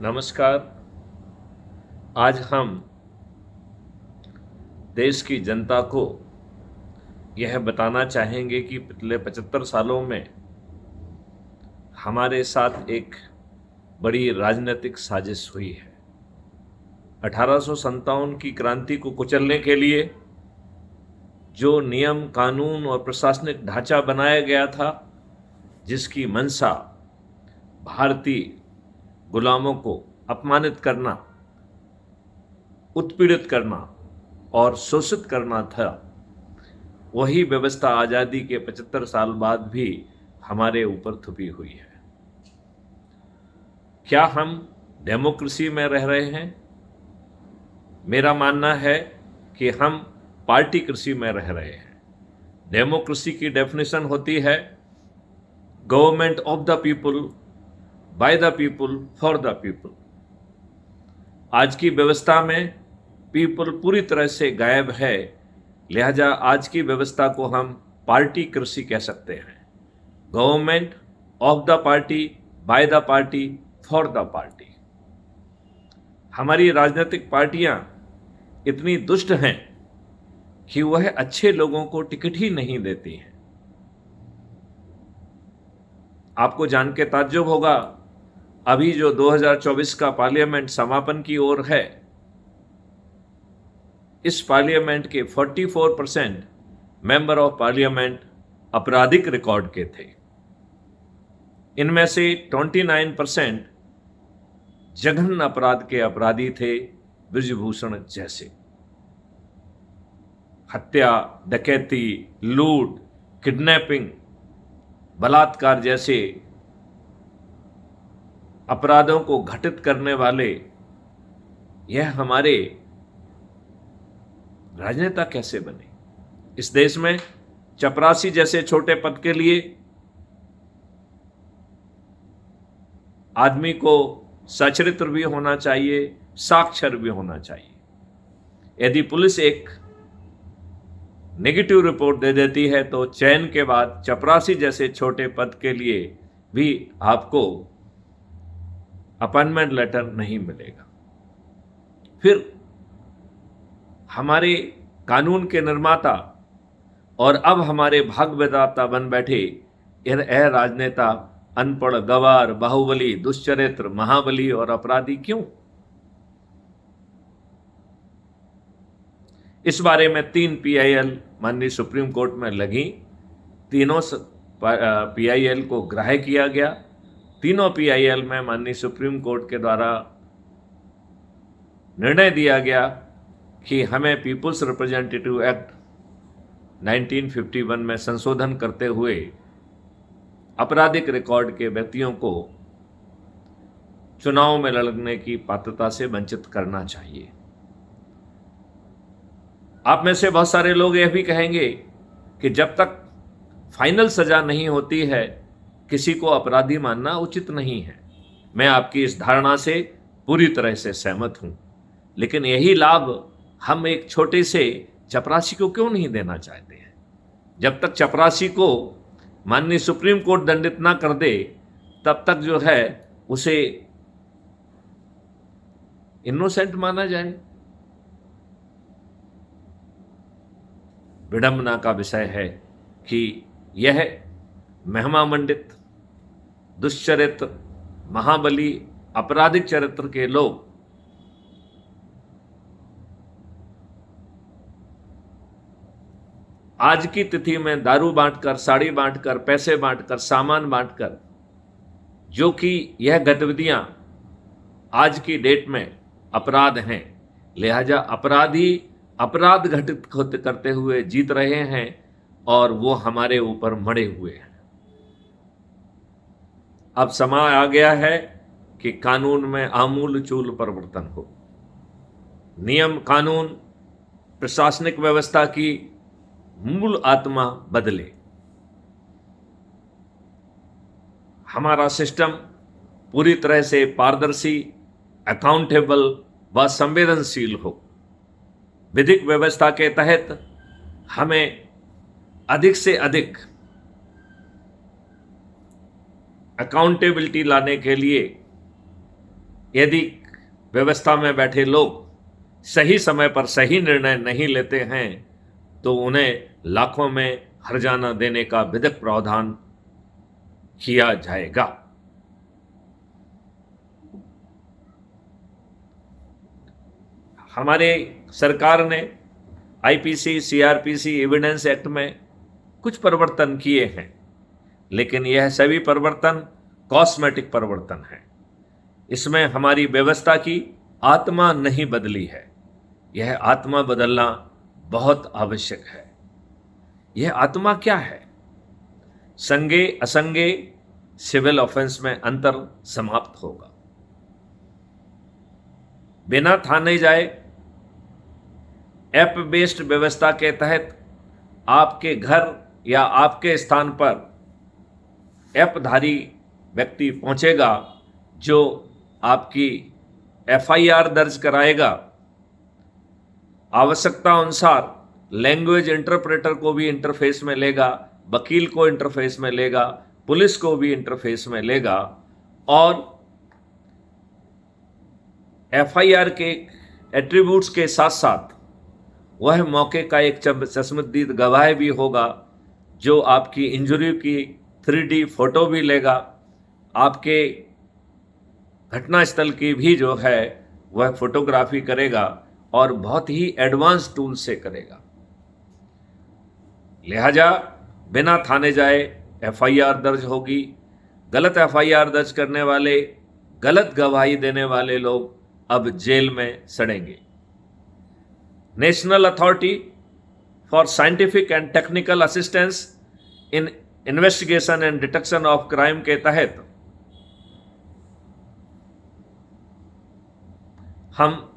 नमस्कार। आज हम देश की जनता को यह बताना चाहेंगे कि पिछले 75 सालों में हमारे साथ एक बड़ी राजनीतिक साजिश हुई है। 1857 की क्रांति को कुचलने के लिए जो नियम, कानून और प्रशासनिक ढांचा बनाया गया था, जिसकी मंशा भारतीय गुलामों को अपमानित करना, उत्पीड़ित करना और शोषित करना था, वही व्यवस्था आज़ादी के 75 साल बाद भी हमारे ऊपर थुपी हुई है। क्या हम डेमोक्रेसी में रह रहे हैं? मेरा मानना है कि हम पार्टी कृषि में रह रहे हैं। डेमोक्रेसी की डेफिनेशन होती है government of the people, by the people, for the people. आज की व्यवस्था में पीपल पूरी तरह से गायब है, लिहाजा आज की व्यवस्था को हम पार्टी कृषि कह सकते हैं। Government of the party, by the party, for the party. हमारी राजनीतिक पार्टियां इतनी दुष्ट हैं कि वह अच्छे लोगों को टिकट ही नहीं देती हैं। आपको जान के ताज्जुब होगा, अभी जो 2024 का पार्लियामेंट समापन की ओर है, इस पार्लियामेंट के 44% मेंबर ऑफ पार्लियामेंट आपराधिक रिकॉर्ड के थे। इनमें से 29% जघन्य अपराध के अपराधी थे, बृजभूषण जैसे। हत्या, डकैती, लूट, किडनैपिंग, बलात्कार जैसे अपराधों को घटित करने वाले यह हमारे राजनेता कैसे बने? इस देश में चपरासी जैसे छोटे पद के लिए आदमी को सचरित्र भी होना चाहिए, साक्षर भी होना चाहिए। यदि पुलिस एक नेगेटिव रिपोर्ट दे देती है तो चयन के बाद चपरासी जैसे छोटे पद के लिए भी आपको अपॉइंटमेंट लेटर नहीं मिलेगा। फिर हमारे कानून के निर्माता और अब हमारे भाग विधाता बन बैठे यह राजनेता अनपढ़, गवार, बाहुबली, दुष्चरित्र, महाबली और अपराधी क्यों? इस बारे में 3 PIL माननीय सुप्रीम कोर्ट में लगी। तीनों PIL को ग्राह्य किया गया। तीनों PIL में माननीय सुप्रीम कोर्ट के द्वारा निर्णय दिया गया कि हमें पीपुल्स रिप्रेजेंटेटिव एक्ट 1951 में संशोधन करते हुए आपराधिक रिकॉर्ड के व्यक्तियों को चुनाव में लड़ने की पात्रता से वंचित करना चाहिए। आप में से बहुत सारे लोग यह भी कहेंगे कि जब तक फाइनल सजा नहीं होती है, किसी को अपराधी मानना उचित नहीं है। मैं आपकी इस धारणा से पूरी तरह से सहमत हूं, लेकिन यही लाभ हम एक छोटे से चपरासी को क्यों नहीं देना चाहते हैं? जब तक चपरासी को माननीय सुप्रीम कोर्ट दंडित ना कर दे, तब तक जो है उसे इनोसेंट माना जाए। विडंबना का विषय है कि यह महिमा मंडित, दुष्चरित्र, महाबली, आपराधिक चरित्र के लोग आज की तिथि में दारू बांटकर, साड़ी बांटकर, पैसे बांटकर, सामान बांटकर, जो कि यह गतिविधियां आज की डेट में अपराध हैं, लिहाजा अपराधी अपराध घटित करते हुए जीत रहे हैं और वो हमारे ऊपर मरे हुए हैं। अब समय आ गया है कि कानून में आमूल चूल परिवर्तन हो। नियम, कानून, प्रशासनिक व्यवस्था की मूल आत्मा बदले। हमारा सिस्टम पूरी तरह से पारदर्शी, अकाउंटेबल व संवेदनशील हो। विधिक व्यवस्था के तहत हमें अधिक से अधिक अकाउंटेबिलिटी लाने के लिए यदि व्यवस्था में बैठे लोग सही समय पर सही निर्णय नहीं लेते हैं तो उन्हें लाखों में हर्जाना देने का विधिक प्रावधान किया जाएगा। हमारे सरकार ने आईपीसी, सीआरपीसी, एविडेंस एक्ट में कुछ परिवर्तन किए हैं, लेकिन यह सभी परिवर्तन कॉस्मेटिक परिवर्तन है। इसमें हमारी व्यवस्था की आत्मा नहीं बदली है। यह आत्मा बदलना बहुत आवश्यक है। यह आत्मा क्या है? संज्ञेय असंज्ञेय सिविल ऑफेंस में अंतर समाप्त होगा। बिना थाने जाए ऐप बेस्ड व्यवस्था के तहत आपके घर या आपके स्थान पर ऐपधारी व्यक्ति पहुंचेगा जो आपकी एफआईआर दर्ज कराएगा। आवश्यकता अनुसार लैंग्वेज इंटरप्रेटर को भी इंटरफेस में लेगा, वकील को इंटरफेस में लेगा, पुलिस को भी इंटरफेस में लेगा और एफआईआर के एट्रीब्यूट्स के साथ साथ वह मौके का एक चश्मदीद गवाह भी होगा जो आपकी इंजरी की 3D फोटो भी लेगा, आपके घटनास्थल की भी जो है वह फोटोग्राफी करेगा और बहुत ही एडवांस टूल से करेगा। लिहाजा बिना थाने जाए एफआईआर दर्ज होगी। गलत एफआईआर दर्ज करने वाले, गलत गवाही देने वाले लोग अब जेल में सड़ेंगे। National authority for scientific and technical assistance in investigation and detection of crime के तहत हम